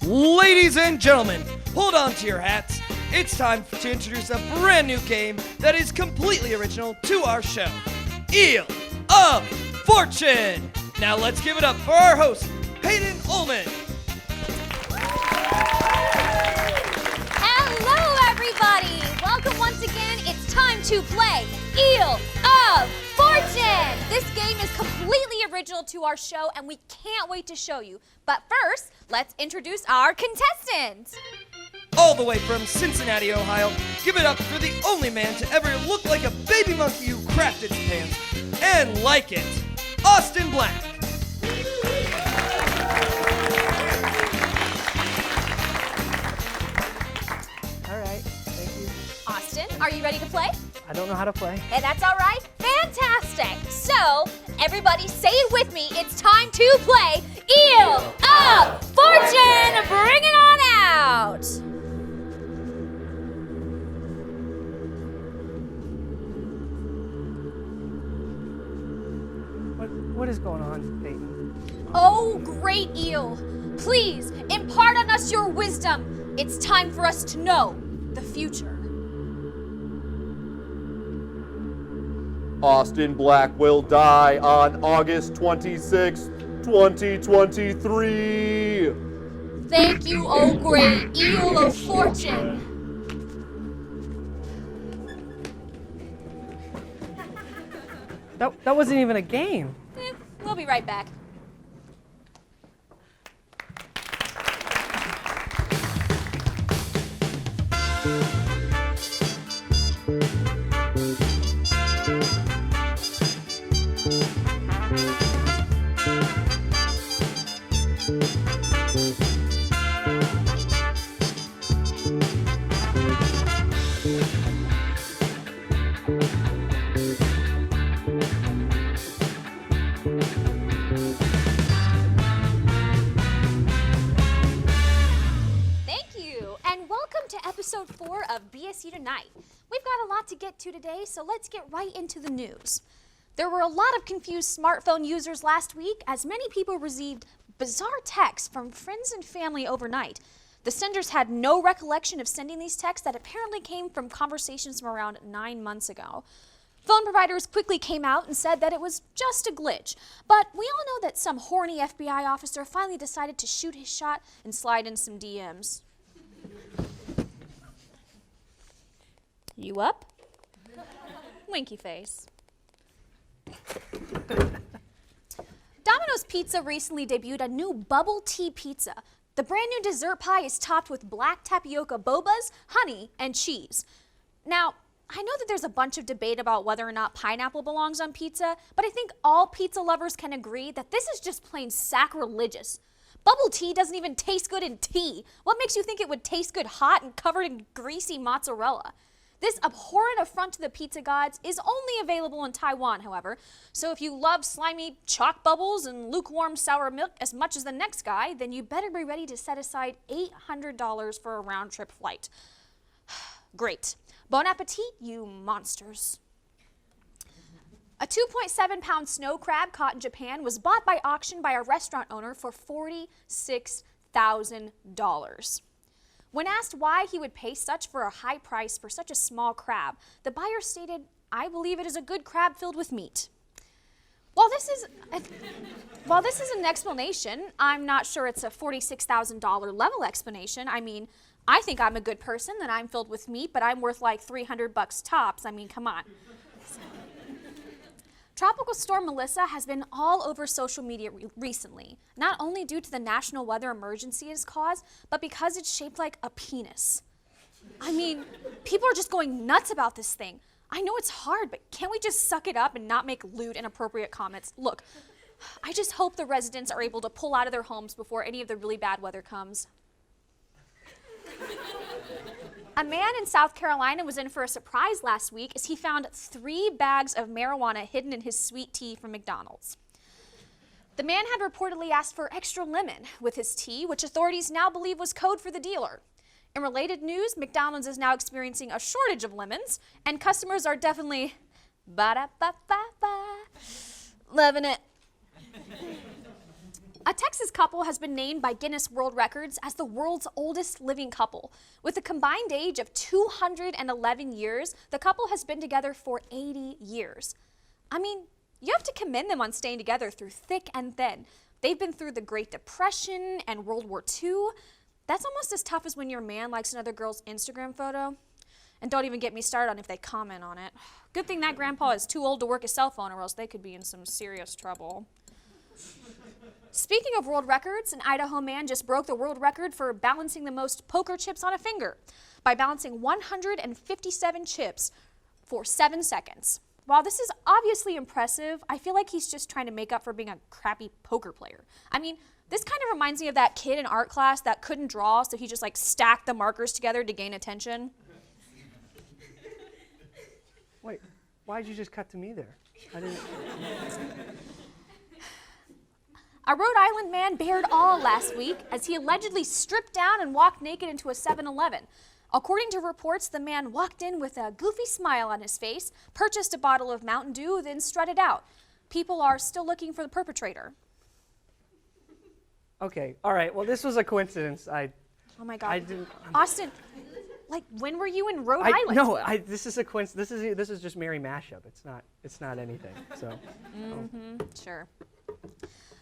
Ladies and gentlemen, hold on to your hats. It's time to introduce a brand new game that is completely original to our show, Eel of Fortune. Now let's give it up for our host, Payton Ullman. Hello, everybody. Welcome once again. It's time to play Eel of Fortune. This game is completely original to our show, and we can't wait to show you. But first, let's introduce our contestants. All the way from Cincinnati, Ohio, give it up for the only man to ever look like a baby monkey who crapped its pants and like it, Austin Black. All right, thank you. Austin, are you ready to play? I don't know how to play. Hey, that's all right. Fantastic. So, everybody say it with me. It's time to play Eel of Fortune. Bring it on out. What is going on, Payton? Oh, great eel. Please impart on us your wisdom. It's time for us to know the future. Austin Black will die on August 26, 2023. Thank you, oh great eel of fortune. That wasn't even a game. We'll be right back. Episode 4 of BSU Tonight. We've got a lot to get to today, so let's get right into the news. There were a lot of confused smartphone users last week as many people received bizarre texts from friends and family overnight. The senders had no recollection of sending these texts that apparently came from conversations from around 9 months ago. Phone providers quickly came out and said that it was just a glitch, but we all know that some horny FBI officer finally decided to shoot his shot and slide in some DMs. You up? Winky face. Domino's Pizza recently debuted a new bubble tea pizza. The brand new dessert pie is topped with black tapioca bobas, honey, and cheese. Now, I know that there's a bunch of debate about whether or not pineapple belongs on pizza, but I think all pizza lovers can agree that this is just plain sacrilegious. Bubble tea doesn't even taste good in tea. What makes you think it would taste good hot and covered in greasy mozzarella? This abhorrent affront to the pizza gods is only available in Taiwan, however, so if you love slimy chalk bubbles and lukewarm sour milk as much as the next guy, then you better be ready to set aside $800 for a round-trip flight. Great. Bon appetit, you monsters. A 2.7-pound snow crab caught in Japan was bought by auction by a restaurant owner for $46,000. When asked why he would pay such for a high price for such a small crab, the buyer stated, "I believe it is a good crab filled with meat." While this is an explanation, I'm not sure it's a $46,000 level explanation. I mean, I think I'm a good person, that I'm filled with meat, but I'm worth like $300 tops. I mean, come on. Tropical storm Melissa has been all over social media recently, not only due to the national weather emergency it has caused, but because it's shaped like a penis. I mean, people are just going nuts about this thing. I know it's hard, but can't we just suck it up and not make lewd, inappropriate comments? Look, I just hope the residents are able to pull out of their homes before any of the really bad weather comes. A man in South Carolina was in for a surprise last week as he found 3 bags of marijuana hidden in his sweet tea from McDonald's. The man had reportedly asked for extra lemon with his tea, which authorities now believe was code for the dealer. In related news, McDonald's is now experiencing a shortage of lemons, and customers are definitely ba-da-ba-ba-ba, loving it. A Texas couple has been named by Guinness World Records as the world's oldest living couple. With a combined age of 211 years, the couple has been together for 80 years. I mean, you have to commend them on staying together through thick and thin. They've been through the Great Depression and World War II. That's almost as tough as when your man likes another girl's Instagram photo. And don't even get me started on if they comment on it. Good thing that grandpa is too old to work a cell phone, or else they could be in some serious trouble. Speaking of world records, an Idaho man just broke the world record for balancing the most poker chips on a finger by balancing 157 chips for 7 seconds. While this is obviously impressive, I feel like he's just trying to make up for being a crappy poker player. I mean, this kind of reminds me of that kid in art class that couldn't draw, so he just like stacked the markers together to gain attention. Wait, why'd you just cut to me there? I didn't. A Rhode Island man bared all last week as he allegedly stripped down and walked naked into a 7-Eleven. According to reports, the man walked in with a goofy smile on his face, purchased a bottle of Mountain Dew, then strutted out. People are still looking for the perpetrator. Okay, all right. Well, this was a coincidence. Oh my God. I didn't. Austin, like, when were you in Rhode Island? No, this is a coincidence. This is just Mary mashup. It's not anything. So. Sure.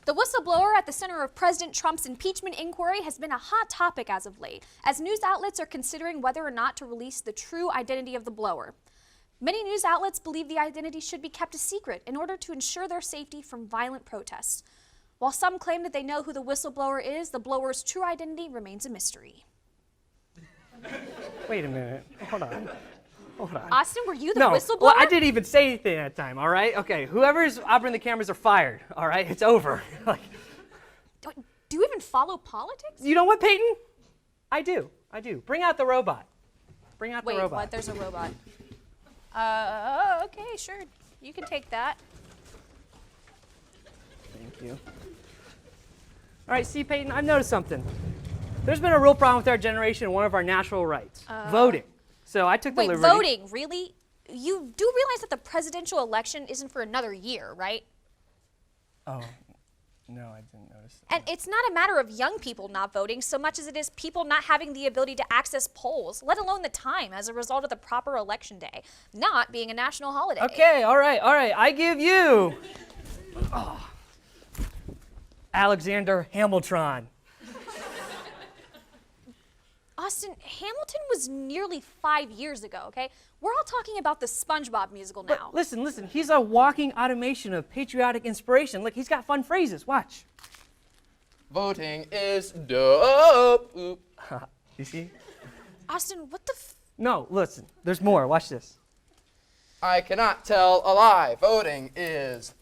The whistleblower at the center of President Trump's impeachment inquiry has been a hot topic as of late, as news outlets are considering whether or not to release the true identity of the blower. Many news outlets believe the identity should be kept a secret in order to ensure their safety from violent protests. While some claim that they know who the whistleblower is, the blower's true identity remains a mystery. Wait a minute. Hold on. Austin, were you the No, whistleblower? well, I didn't even say anything at that time, all right? Okay, whoever's operating the cameras are fired, all right? It's over. Like, Do you even follow politics? you know what, Payton? I do. Bring out the robot. Bring out the Wait, robot. what? There's a robot. Okay, sure. You can take that. Thank you. All right, see, Payton, I've noticed something. There's been a real problem with our generation and one of our natural rights, voting. So I took the Wait, liberty. voting, really? You do realize that the presidential election isn't for another year, right? Oh, no, I didn't notice that. And it's not a matter of young people not voting so much as it is people not having the ability to access polls, let alone the time as a result of the proper election day, not being a national holiday. Okay, all right. I give you Alexander Hamilton. Austin, Hamilton was nearly 5 years ago, okay? We're all talking about the SpongeBob musical now. But listen, he's a walking automation of patriotic inspiration. Look, he's got fun phrases. Watch. Voting is dope. Oop. You see? Austin, what the No, listen. There's more. Watch this. I cannot tell a lie. Voting is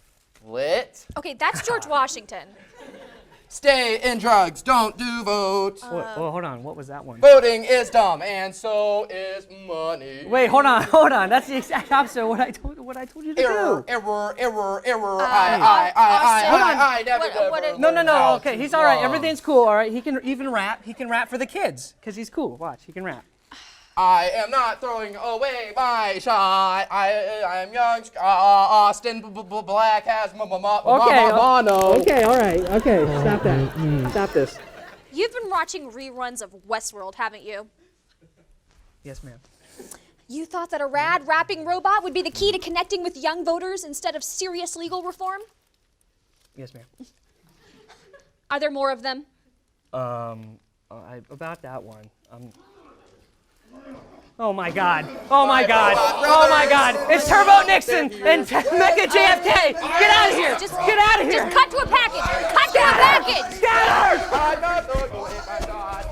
lit. Okay, that's George Washington. Stay in drugs, don't do vote. Well, hold on. What was that one? Voting is dumb, and so is money. Wait, hold on. That's the exact opposite of what I told you to Error, do. error. Austin, I never. what is- No. Okay, he's all right. Everything's cool. All right. He can even rap. He can rap for the kids because he's cool. Watch. He can rap. I am not throwing away my shot. I am young. Austin Black has mono. Okay. All right. Okay. Stop that. Stop this. You've been watching reruns of Westworld, haven't you? Yes, ma'am. You thought that a rad rapping robot would be the key to connecting with young voters instead of serious legal reform? Yes, ma'am. Are there more of them? About that one. Oh my God! It's Turbo Nixon and Mecha JFK! Get out of here! Get out of here! Just cut to a package! Cut to a package! Scatter! I'm not throwing away my shot.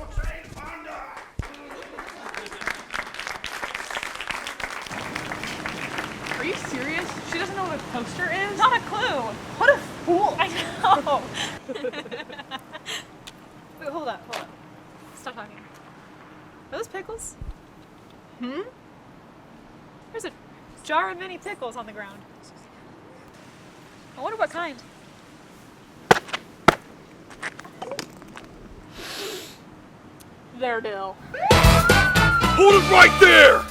Are you serious? She doesn't know what a toaster is? Not a clue. What a fool. I know. Wait, hold on. Stop talking. Are those pickles? There's a jar of mini pickles on the ground. I wonder what kind. There, Dill. Hold it right there!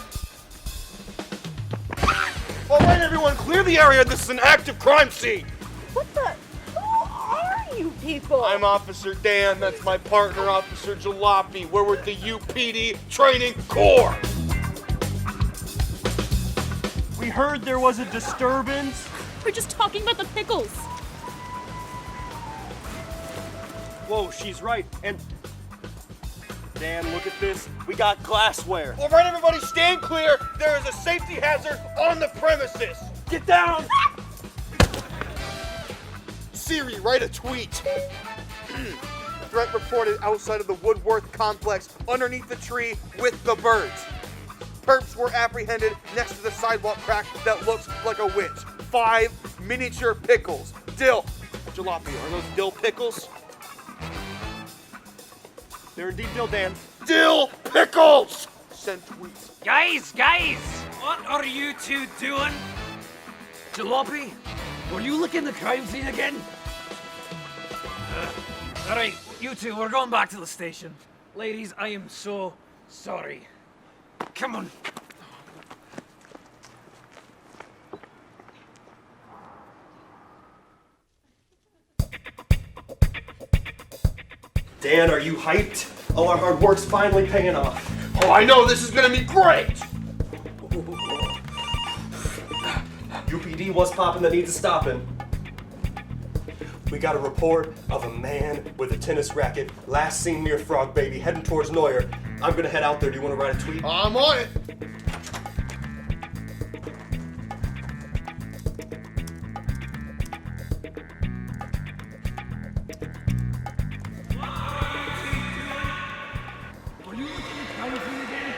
All right, everyone, clear the area. This is an active crime scene. What the? Who are you people. I'm Officer Dan. That's my partner, Officer Jalopy. We're with the UPD Training Corps. We heard there was a disturbance. We're just talking about the pickles. Whoa, she's right. And Dan, look at this. We got glassware. All right, everybody, stand clear. There is a safety hazard on the premises. Get down! Siri, write a tweet. Threat reported outside of the Woodworth complex underneath the tree with the birds. Perps were apprehended next to the sidewalk crack that looks like a witch. 5 miniature pickles. Dill. Jalopy, are those dill pickles? They're indeed dill, Dan. Dill pickles! Send tweets. Guys! What are you two doing? Jalopy, were you looking the crime scene again? Alright, you two, we're going back to the station. Ladies, I am so sorry. Come on. Dan, are you hyped? All our hard work's finally paying off. Oh, I know, this is gonna be great! UPD, what's poppin' that needs a stoppin'? We got a report of a man with a tennis racket, last seen near Frog Baby, heading towards Neuer. I'm gonna head out there. Do you wanna write a tweet? I'm on it! Were you looking the crime scene again?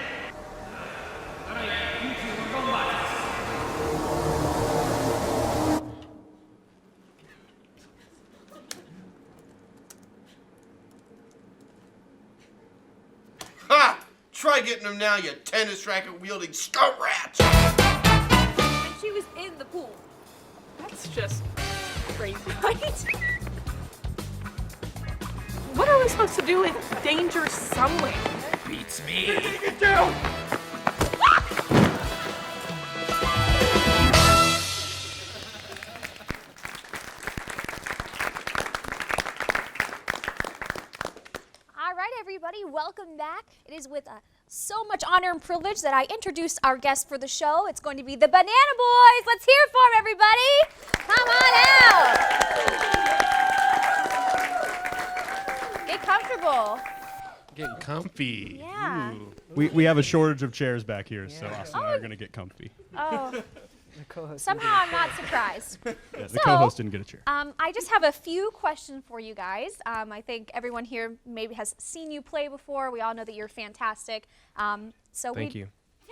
Alright, you two, we're going back. Ha! Try getting him now, you tennis racket wielding scum rat! And she was in the pool. That's just crazy, right? What are we supposed to do with danger somewhere? Beats me. Get down! All right, everybody, welcome back. It is with so much honor and privilege that I introduce our guest for the show. It's going to be the Banana Boys. Let's hear it for them, everybody. Come on out. Get comfortable. Getting comfy. Yeah. We have a shortage of chairs back here, so Austin and I are going to get comfy. Oh. Somehow I'm not surprised. Yeah, the co-host didn't get a chair. I just have a few questions for you guys. I think everyone here maybe has seen you play before. We all know that you're fantastic. Thank you.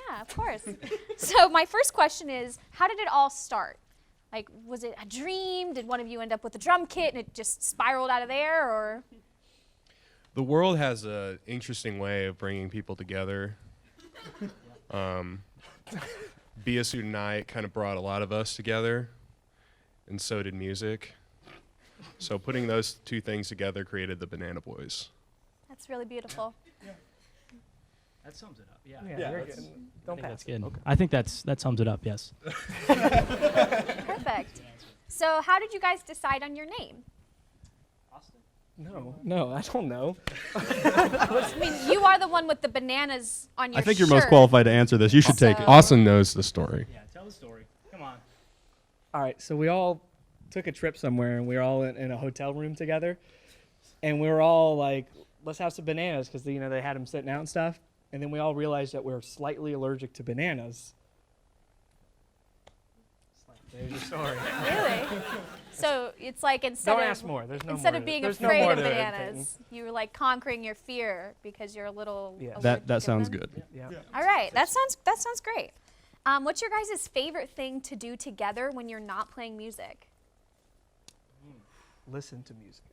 Yeah, of course. So my first question is, how did it all start? Like, was it a dream? Did one of you end up with a drum kit and it just spiraled out of there, or? The world has an interesting way of bringing people together. BSU night kind of brought a lot of us together, and so did music. So putting those two things together created the Banana Boys. That's really beautiful. That sums it up. Yeah. Don't pass. That's good. Okay. I think that sums it up. Yes. Perfect. So how did you guys decide on your name? No, I don't know. I mean, you are the one with the bananas on your shirt. I think you're most qualified to answer this. You should take it. Austin knows the story. Yeah. Tell the story. Come on. All right, so we all took a trip somewhere, and we were all in a hotel room together, and we were all like, let's have some bananas, because they had them sitting out and stuff, and then we all realized that we're slightly allergic to bananas. There's your story. Really? So it's like Don't ask more. There's no instead more of being there's no afraid more of to it, bananas, you were like conquering your fear because you're a little. Yeah. allergic That to sounds them. good. Yeah. All right, that sounds great. What's your guys' favorite thing to do together when you're not playing music? Listen to music.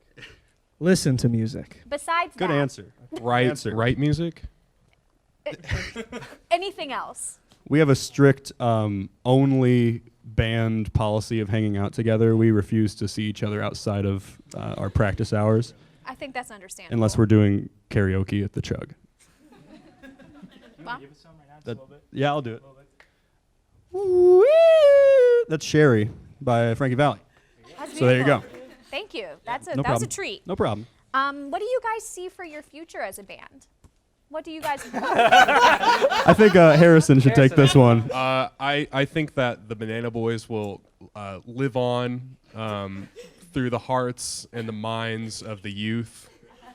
Listen to music. Besides Good that, answer. Right music? anything else? We have a strict only band policy of hanging out together. We refuse to see each other outside of our practice hours. I think that's understandable. Unless we're doing karaoke at the Chug. Well, Give us some right now. Just That- a little bit. Yeah, I'll do it. Woo! That's Sherry by Frankie Valli. that's So there you go. beautiful. Thank you. That was a problem. treat. No problem. What do you guys see for your future as a band? What do you guys? I think Harrison should take this one. I think that the Banana Boys will live on through the hearts and the minds of the youth,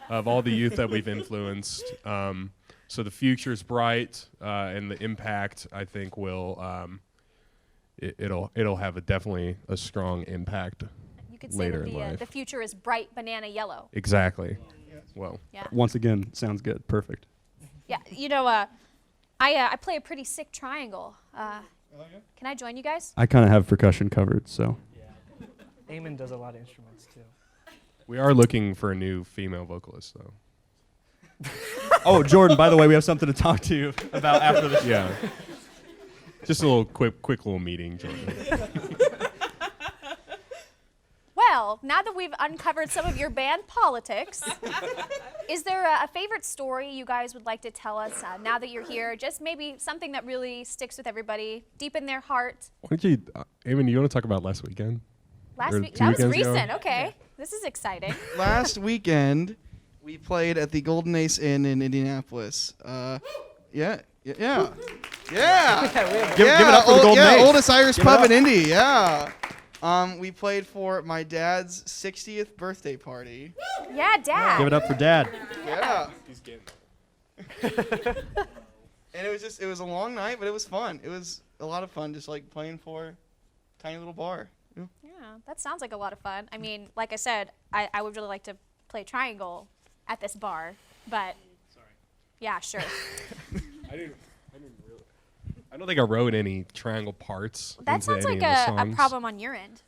of all the youth that we've influenced. So the future's bright, and the impact, I think, will it'll have definitely a strong impact. You could say later that in life. the future is bright banana yellow. Exactly. Well. Yeah. Once again, sounds good. Perfect. Yeah. You know, I play a pretty sick triangle. Can I join you guys? I kind of have percussion covered, so. Eamon does a lot of instruments too. We are looking for a new female vocalist, though. Oh, Jordan, by the way, we have something to talk to you about after this. Yeah. Just a little quick little meeting, Jordan. Well, now that we've uncovered some of your band politics, is there a favorite story you guys would like to tell us now that you're here? Just maybe something that really sticks with everybody, deep in their heart. Why don't you, Eamon, you want to talk about last weekend? Last Or week, 2 that was weekends ago? recent. Okay, this is exciting. Last weekend, we played at the Golden Ace Inn in Indianapolis. Yeah. Give it up for the Golden Ace. Oldest Irish Give it pub up. in Indy. Yeah. We played for my dad's 60th birthday party. Yeah, Dad. Give it up for Dad. Yeah. He's getting And it was a long night, but it was fun. It was a lot of fun, just like playing for a tiny little bar. Yeah, that sounds like a lot of fun. I mean, like I said, I would really like to play triangle at this bar, but yeah, sure. I don't think I wrote any triangle parts. That into sounds any like of the a songs. problem on your end.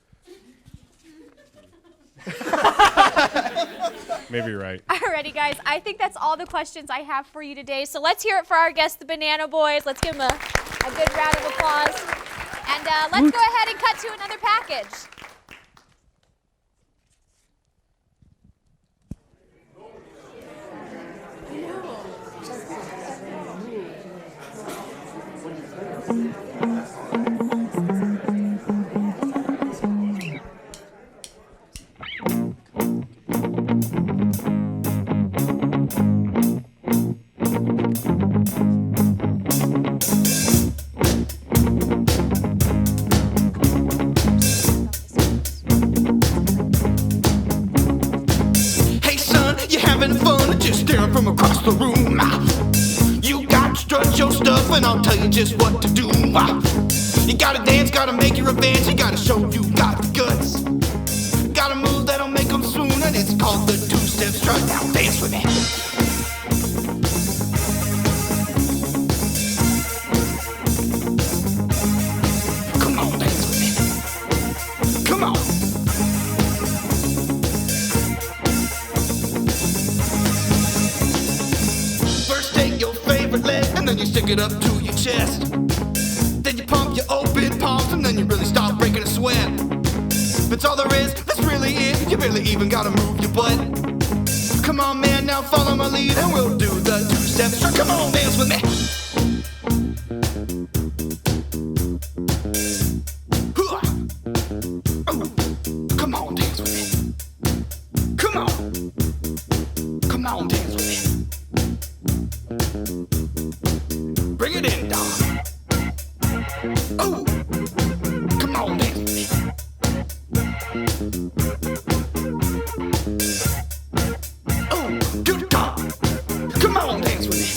Maybe you're right. Alrighty, guys. I think that's all the questions I have for you today. So let's hear it for our guests, the Banana Boys. Let's give them a good round of applause. And let's go ahead and cut to another package. Hey son, you having fun or just staring from across the room? You got to strut your stuff and I'll tell you just what to do. You gotta dance, gotta make your advance, you gotta show you got the guts. Got a move that'll make them swoon and it's called the two-step strut. Now dance with me. Come on, dance with me. Come on. First take your favorite leg and then you stick it up to your chest. Then you pump your open palms and then you really start breaking a sweat. That's all there is, that's really it. You barely even gotta move your butt. Come on man, now follow my lead and we'll do the two-step strut. Come on, dance with me. Hoo-ah. Ooh. Come on, dance with me. Come on. Come on, dance with me. Bring it in, dog. Ooh. Come on, dance with me. Ooh, good dog. Come on, dance with me.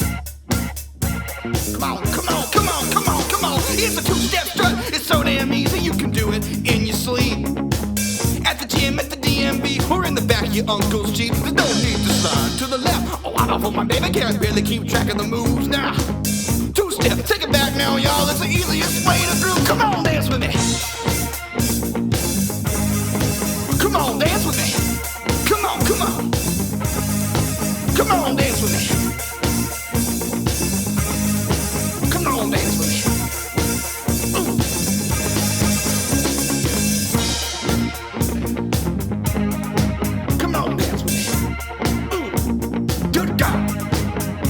Come on, come on, come on, come on, come on. It's a two-step strut. It's so damn easy, you can do it in your sleep. At the gym, at the DMV, or in the back of your uncle's Jeep. There's no need to slide to the left. Oh, I don't know, my baby can't barely keep track of the moves now. Two-step, take it back now, y'all. It's the easiest way to groove. Come on, dance with me. Come on, dance with me. Come on, come on. Come on, dance with me. Come on, dance with me. Ooh. Come on, dance with me. Ooh. Good God.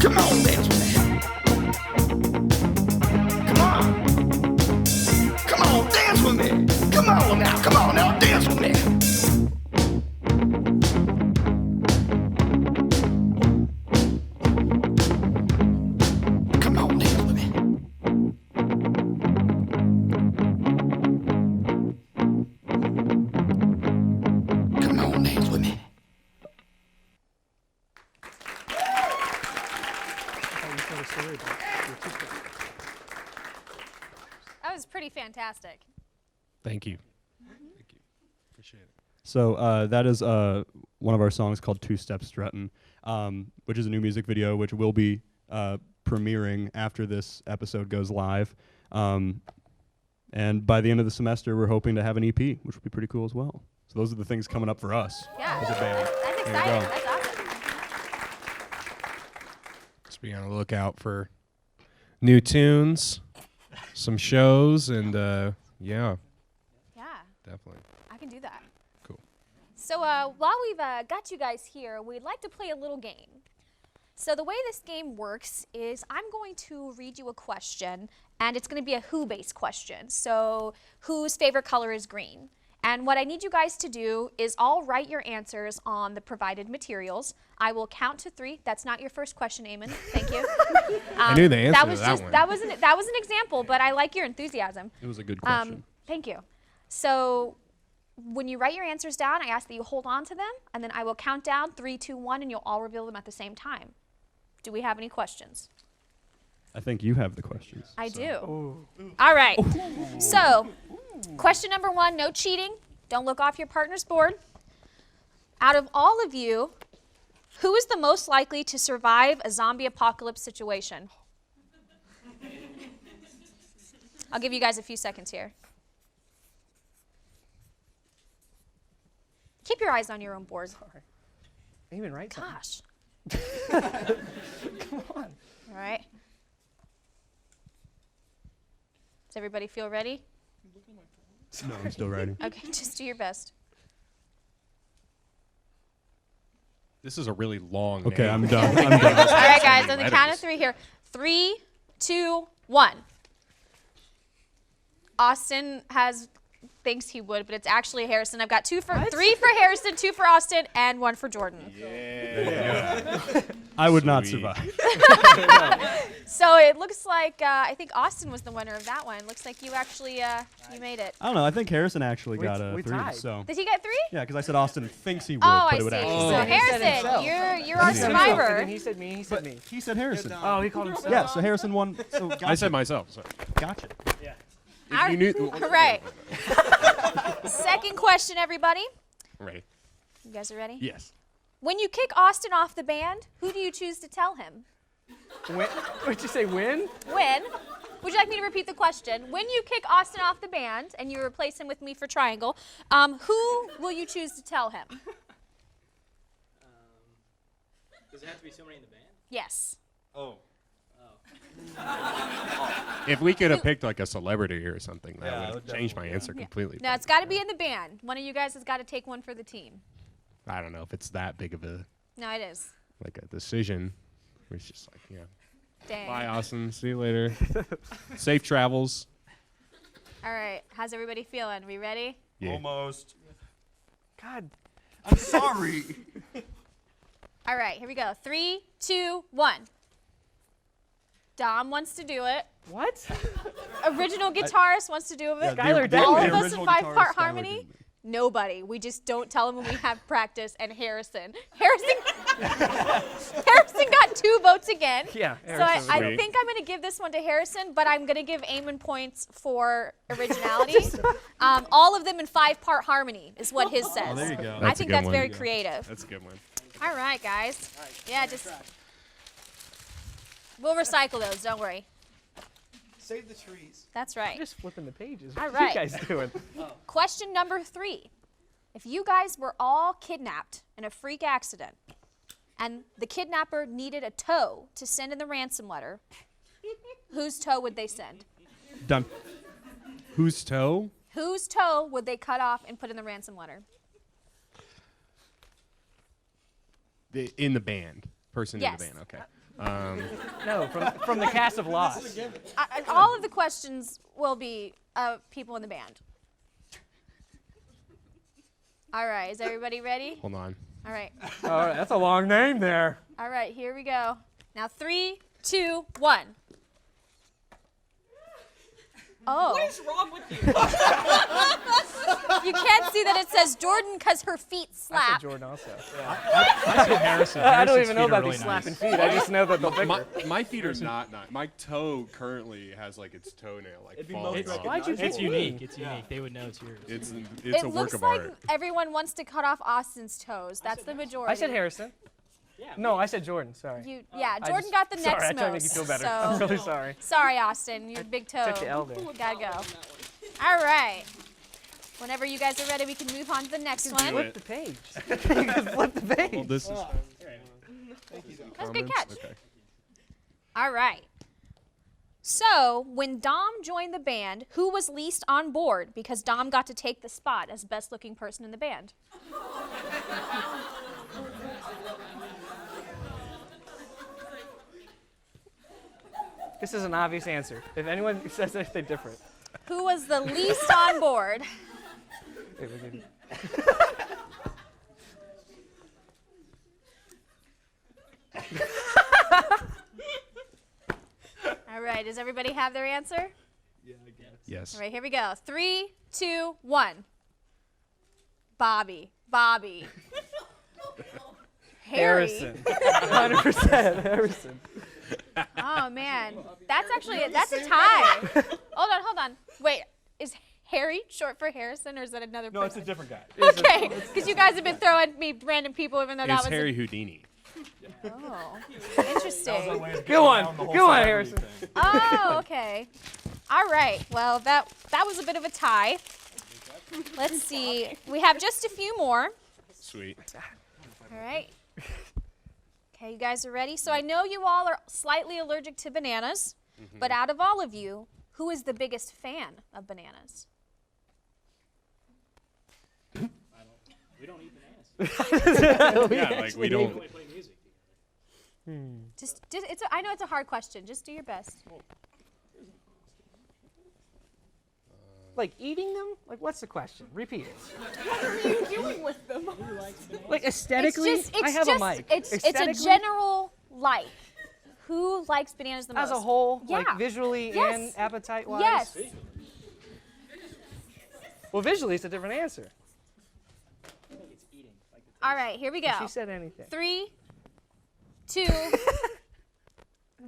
Come on, dance with me. Come on. Come on, dance with me. Come on now, dance with me. tell the story about your two-step. That was pretty fantastic. Thank you. Thank you. Appreciate it. So that is one of our songs called Two Step Struttin', which is a new music video which will be premiering after this episode goes live. And by the end of the semester, we're hoping to have an EP, which will be pretty cool as well. So those are the things coming up for us as a band. That's Here we exciting. go. That's awesome. Just be on the lookout for new tunes, some shows, and yeah. Yeah. Definitely. I can do that. Cool. So while we've got you guys here, we'd like to play a little game. So the way this game works is I'm going to read you a question, and it's going to be a who-based question. So whose favorite color is green? And what I need you guys to do is all write your answers on the provided materials. I will count to 3. That's not your first question, Eamon. Thank you. I knew the answer that to was that just one. that was an example, but I like your enthusiasm. It was a good question. Thank you. So when you write your answers down, I ask that you hold on to them, and then I will count down 3, 2, 1, and you'll all reveal them at the same time. Do we have any questions? I think you have the questions. I do. All right. So, question number 1, no cheating. Don't look off your partner's board. Out of all of you, who is the most likely to survive a zombie apocalypse situation? I'll give you guys a few seconds here. Keep your eyes on your own board. Sorry. Eamon, right? Gosh. Come on. All right. Does everybody feel ready? No, I'm still writing. Okay, just do your best. This is a really long Okay, name. I'm done. I'm done. All right, guys, on the Letters. count of 3 here. 3, 2, 1. Austin thinks he would, but it's actually Harrison. I've got 3 for Harrison, 2 for Austin, and 1 for Jordan. I would not survive. So it looks like I think Austin was the winner of that one. Looks like you actually you made it. I don't know. I think Harrison actually got a we 3. tied. So Did he get 3? yeah, because I said Austin thinks he would, Oh, but I it would see. actually. So Harrison, you're our He said himself, and survivor. then he said me, he said me. He said Harrison. Oh, he called himself. Yeah, so Harrison won. So gotcha. I said myself. So. Gotcha. Yeah. If you knew, All right. Second question, everybody. Ready? You guys are ready? Yes. When you kick Austin off the band, who do you choose to tell him? What'd you say, win? When? Would you like me to repeat the question? When you kick Austin off the band and you replace him with me for Triangle, who will you choose to tell him? Does it have to be somebody in the band? Yes. Oh. If we could have picked like a celebrity or something, that Yeah, would that have would changed my definitely, answer completely. No, it's got to be in the band. One of you guys has got to take one for the team. I don't know if it's that big of a No, it is. like a decision. It's just like, yeah. Dang. Bye, Austin. See you later. Safe travels. All right. How's everybody feeling? We ready? Yeah. Almost. God. I'm sorry. All right. Here we go. 3, 2, 1. Dom wants to do it. What? Original guitarist wants to do it. Yeah, Skylar did. All The of us in original 5-part guitarist, Skylar harmony. did. Nobody. We just don't tell him when we have practice. And Harrison got 2 votes again. Yeah, So Harrison I Sweet. think I'm going to give this one to Harrison, but I'm going to give Eamon points for originality. All of them in 5-part harmony is what his says. Oh, there you go. I That's a think good that's one. very creative. That's a good one. All right, guys. Yeah, just we'll recycle those. Don't worry. Save the trees. That's right. I'm just flipping the pages. All What right. are you guys doing? Question number 3. If you guys were all kidnapped in a freak accident and the kidnapper needed a toe to send in the ransom letter, whose toe would they send? Done. Whose toe? Whose toe would they cut off and put in the ransom letter? In the band. Person Yes. in the band. Okay. No, from the cast of Lost. All of the questions will be people in the band. All right, is everybody ready? Hold on. All right. Oh, that's a long name there. All right, here we go. Now 3, 2, 1. Oh. What is wrong with you? You can't see that it says Jordan because her feet I slap. said Jordan also. I said Harrison. I don't Harrison's even know feet are about really these slapping nice. feet. I just know that they're bigger. My feet are not. My toe currently has like its toenail like falling off. Why'd you It's pick unique. me? It's unique. They would know it's yours. It's It a work looks of like art. everyone wants to cut off Austin's toes. That's the majority. I said Harrison. No, I said Jordan. Sorry. Yeah, I Jordan just- got the next Sorry, I tried to make most. you feel better. So. I'm really sorry. Sorry, Austin. Your big toe. Took the L there. Gotta go. All right. Whenever you guys are ready, we can move on to the next one. Flip the page. You can flip the page. Well, this is. That's a good catch. Okay. All right. So, when Dom joined the band, who was least on board? Because Dom got to take the spot as best looking person in the band. This is an obvious answer. If anyone says anything different. Who was the least on board? All right, does everybody have their answer? Yeah, I guess. Yes. All right, here we go. 3, 2, 1. Bobby. Harry. Harrison. 100% Harrison. Oh man, that's a tie. Hold on. Wait, is Harry short for Harrison, or is that another person? No, it's a different guy. Okay, because you guys have been throwing me random people, even though that It's was. Harry Houdini. Oh, interesting. Good one, Harrison. Oh, okay. All right. Well, that was a bit of a tie. Let's see. We have just a few more. Sweet. All right. Okay, you guys are ready? So I know you all are slightly allergic to bananas, but out of all of you, who is the biggest fan of bananas? We don't eat bananas. Yeah, like we don't. We play music. Just I know it's a hard question. Just do your best. Like eating them? Like what's the question? Repeat it. What are you doing with them? Like aesthetically, I have a mic. It's a Aesthetically, general like. Who likes bananas the most? as a whole, Yeah. like visually Yes. and appetite-wise. Yes. Well, visually, it's a different answer. All right, here we go. If she said anything. 3, 2,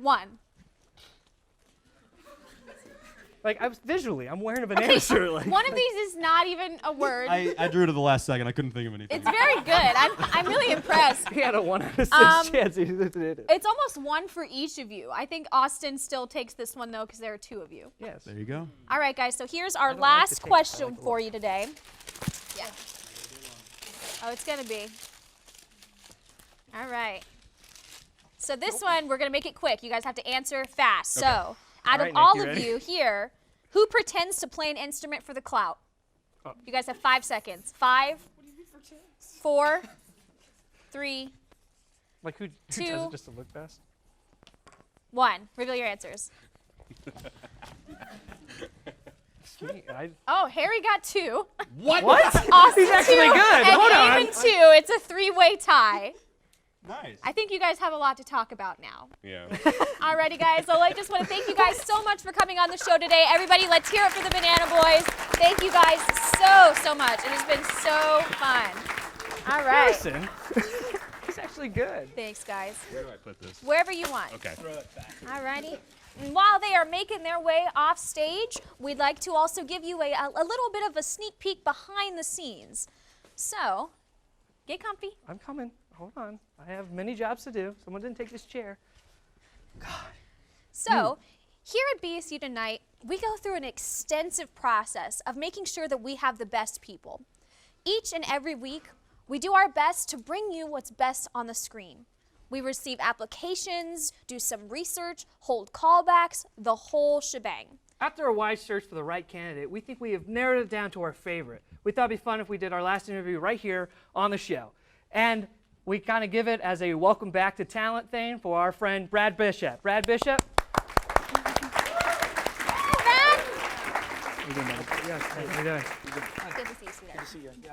1. Like I'm wearing a banana shirt. Like, One of these is not even a word. I drew to the last second. I couldn't think of anything. It's very good. I'm really impressed. He had a 1 out of 6 chance. He did it. It's almost 1 for each of you. I think Austin still takes this one though, because there are 2 of you. Yes. There you go. All right, guys. So here's our don't like last the taste, I question like the for look. you today. Yeah. Oh, it's gonna be. All right. So this one, we're gonna make it quick. You guys have to answer fast. So, out All of right, Nick, all you of ready? you here, who pretends to play an instrument for the clout? Oh. You guys have 5 seconds. 5, 4, 3, Like who does 2. it just to look best? 1. Reveal your answers. Oh, Harry got 2. What? Austin He's actually 2, good. and Hold on. Eamon 2. It's a 3-way tie. Nice. I think you guys have a lot to talk about now. Yeah. Alrighty, guys. So I just want to thank you guys so much for coming on the show today. Everybody, let's hear it for the Banana Boys. Thank you guys so much. It has been so fun. All right. Harrison. He's actually good. Thanks, guys. Where do I put this? Wherever you want. Okay. Alrighty. And while they are making their way off stage, we'd like to also give you a little bit of a sneak peek behind the scenes. So, get comfy. I'm coming. Hold on. I have many jobs to do. Someone didn't take this chair. So, here at BSU tonight, we go through an extensive process of making sure that we have the best people. Each and every week, we do our best to bring you what's best on the screen. We receive applications, do some research, hold callbacks, the whole shebang. After a wide search for the right candidate, we think we have narrowed it down to our favorite. We thought it'd be fun if we did our last interview right here on the show. And we kind of give it as a welcome back to talent thing for our friend Brad Bishop. Brad Bishop. Brad! How you doing, buddy? Yes, how you doing? Good to see you, sweetheart. Good to see you. Yeah.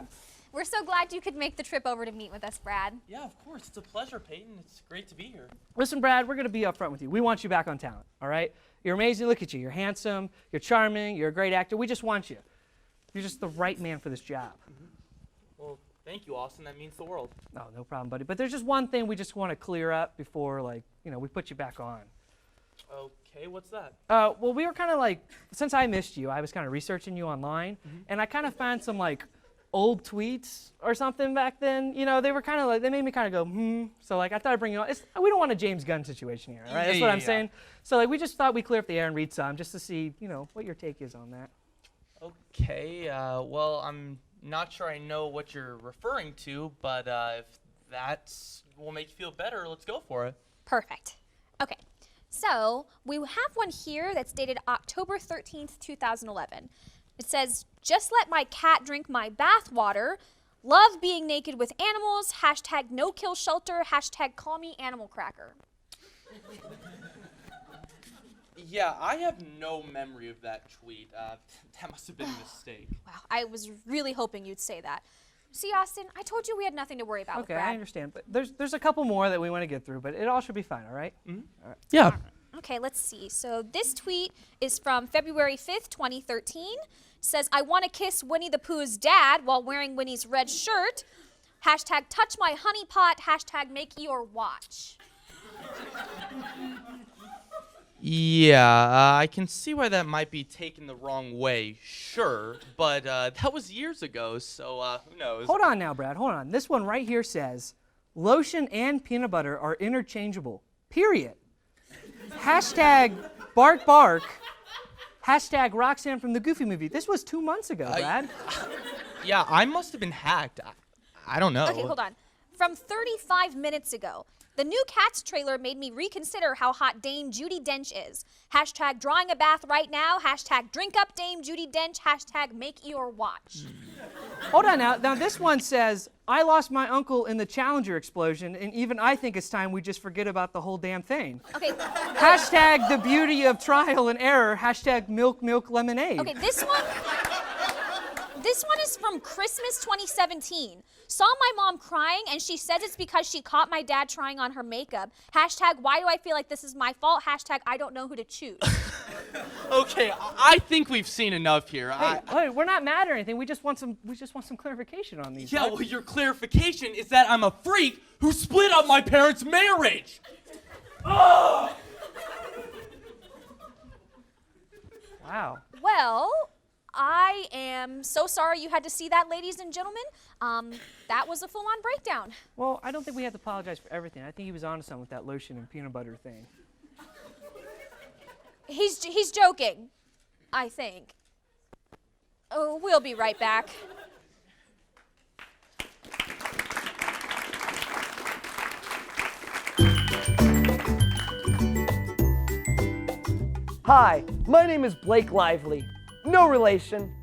We're so glad you could make the trip over to meet with us, Brad. Yeah, of course. It's a pleasure, Peyton. It's great to be here. Listen, Brad, we're going to be upfront with you. We want you back on talent, all right? You're amazing. Look at you. You're handsome. You're charming. You're a great actor. We just want you. You're just the right man for this job. Well, thank you, Austin. That means the world. Oh, no problem, buddy. But there's just one thing we just want to clear up before, like, we put you back on. Okay, what's that? Well, we were kind of like, since I missed you, I was kind of researching you online, and I kind of found some, like, old tweets or something back then. They were kind of like, they made me kind of go, So, like, I thought I'd bring you on. We don't want a James Gunn situation here, all right? That's what I'm saying. So, like, we just thought we'd clear up the air and read some just to see, what your take is on that. Okay, well, I'm not sure I know what you're referring to, but if that will make you feel better, let's go for it. Perfect. Okay, so we have one here that's dated October 13th, 2011. It says, just let my cat drink my bath water, love being naked with animals, hashtag no kill shelter, hashtag call me animal cracker. Yeah, I have no memory of that tweet. That must have been a mistake. Wow, I was really hoping you'd say that. See, Austin, I told you we had nothing to worry about with Okay, Brad. I understand, but there's a couple more that we want to get through, but it all should be fine, all right? Mm-hmm. All right. Yeah. Okay, let's see. So this tweet is from February 5th, 2013. Says, I want to kiss Winnie the Pooh's dad while wearing Winnie's red shirt. Hashtag touch my honey pot. Hashtag make Eeyore watch. Yeah, I can see why that might be taken the wrong way, sure, but that was years ago, so who knows? Hold on now, Brad, hold on. This one right here says, lotion and peanut butter are interchangeable, period. Hashtag bark bark. Hashtag Roxanne from the Goofy movie. This was 2 months ago, Brad. Yeah, I must have been hacked. I don't know. Okay, hold on. From 35 minutes ago. The new Cats trailer made me reconsider how hot Dame Judi Dench is. Hashtag drawing a bath right now. Hashtag drink up Dame Judi Dench. Hashtag make Eeyore watch. Hold on now. Now this one says, I lost my uncle in the Challenger explosion, and even I think it's time we just forget about the whole damn thing. Okay. Hashtag the beauty of trial and error. Hashtag milk lemonade. Okay, this one is from Christmas 2017. Saw my mom crying, and she says it's because she caught my dad trying on her makeup. Hashtag why do I feel like this is my fault? Hashtag I don't know who to choose. Okay, I think we've seen enough here. Hey, we're not mad or anything. We just want some clarification on these. Yeah, well, your clarification is that I'm a freak who split up my parents' marriage. Wow. Well, I am so sorry you had to see that, ladies and gentlemen. That was a full-on breakdown. Well, I don't think we have to apologize for everything. I think he was onto something with that lotion and peanut butter thing. He's joking, I think. Oh, we'll be right back. Hi, my name is Blake Lively, no relation,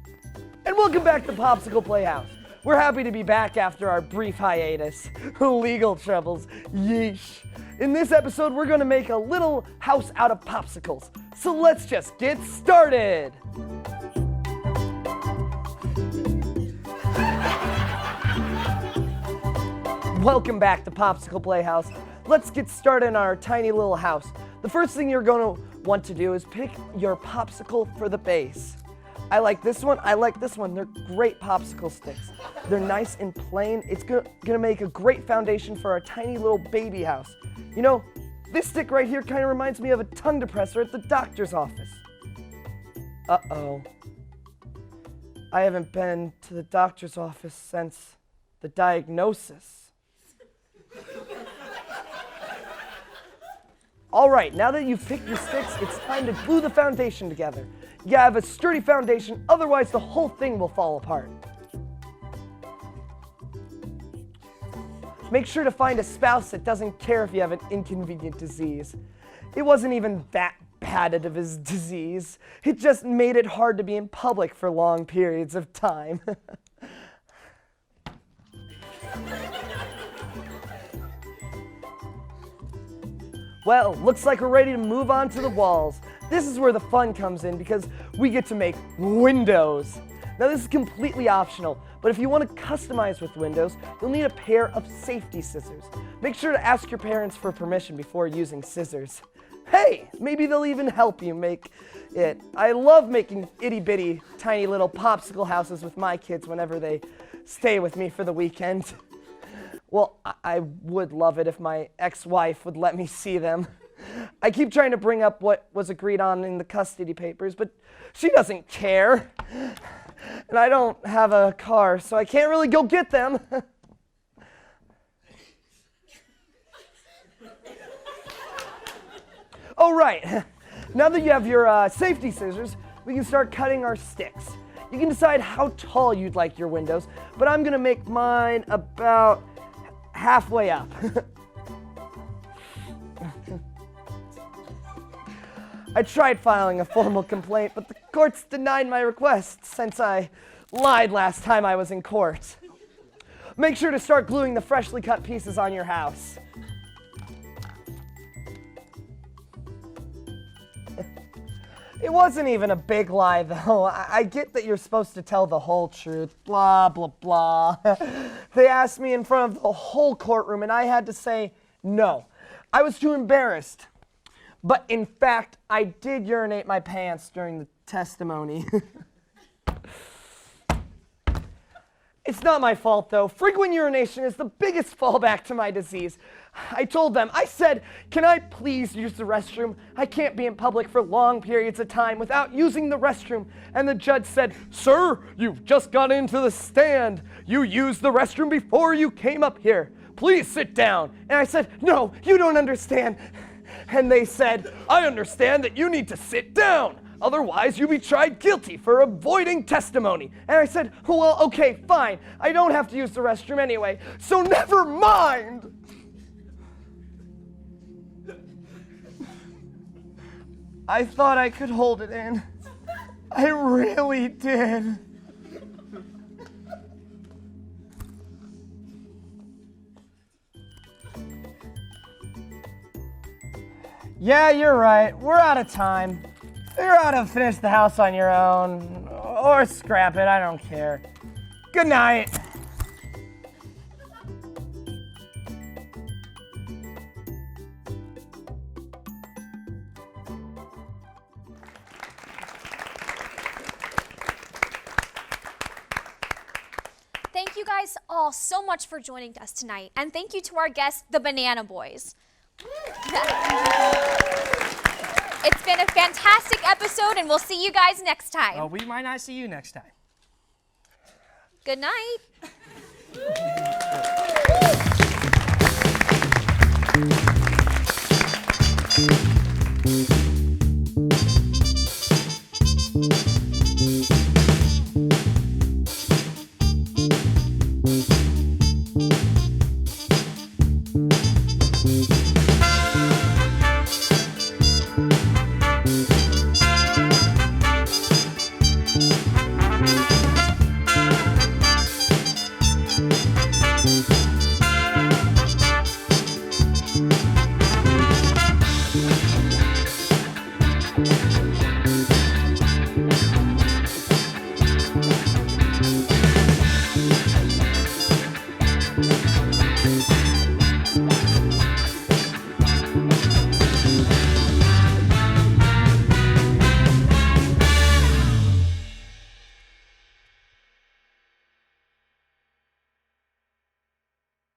and welcome back to Popsicle Playhouse. We're happy to be back after our brief hiatus. Legal troubles, yeesh. In this episode, we're gonna make a little house out of popsicles. So let's just get started. Welcome back to Popsicle Playhouse. Let's get started in our tiny little house. The first thing you're gonna want to do is pick your popsicle for the base. I like this one, I like this one. They're great popsicle sticks. They're nice and plain. It's gonna make a great foundation for our tiny little baby house. You know, this stick right here kind of reminds me of a tongue depressor at the doctor's office. Uh-oh. I haven't been to the doctor's office since the diagnosis. All right, now that you've picked your sticks, it's time to glue the foundation together. You gotta have a sturdy foundation, otherwise the whole thing will fall apart. Make sure to find a spouse that doesn't care if you have an inconvenient disease. It wasn't even that bad of a disease. It just made it hard to be in public for long periods of time. Well, looks like we're ready to move on to the walls. This is where the fun comes in because we get to make windows. Now this is completely optional, But if you want to customize with windows, you'll need a pair of safety scissors. Make sure to ask your parents for permission before using scissors. Hey, maybe they'll even help you make it. I love making itty-bitty, tiny little popsicle houses with my kids whenever they stay with me for the weekend. Well, I would love it if my ex-wife would let me see them. I keep trying to bring up what was agreed on in the custody papers, but she doesn't care. And I don't have a car, so I can't really go get them. Oh, right. Now that you have your safety scissors, we can start cutting our sticks. You can decide how tall you'd like your windows, but I'm gonna make mine about halfway up. I tried filing a formal complaint, but the courts denied my request since I lied last time I was in court. Make sure to start gluing the freshly cut pieces on your house. It wasn't even a big lie, though. I get that you're supposed to tell the whole truth, blah, blah, blah. They asked me in front of the whole courtroom, and I had to say no. I was too embarrassed. But in fact, I did urinate my pants during the testimony. It's not my fault, though. Frequent urination is the biggest fallback to my disease. I told them, I said, can I please use the restroom? I can't be in public for long periods of time without using the restroom. And the judge said, sir, you've just got into the stand. You used the restroom before you came up here. Please sit down. And I said, no, you don't understand. And they said, I understand that you need to sit down. Otherwise, you'll be tried guilty for avoiding testimony. And I said, well, okay, fine. I don't have to use the restroom anyway, so never mind. I thought I could hold it in. I really did. Yeah, you're right. We're out of time. Figure out how to finish the house on your own, or scrap it, I don't care. Good night. Thank you guys all so much for joining us tonight, and thank you to our guests, the Banana Boys. It's been a fantastic episode, and we'll see you guys next time. Oh, we might not see you next time. Good night.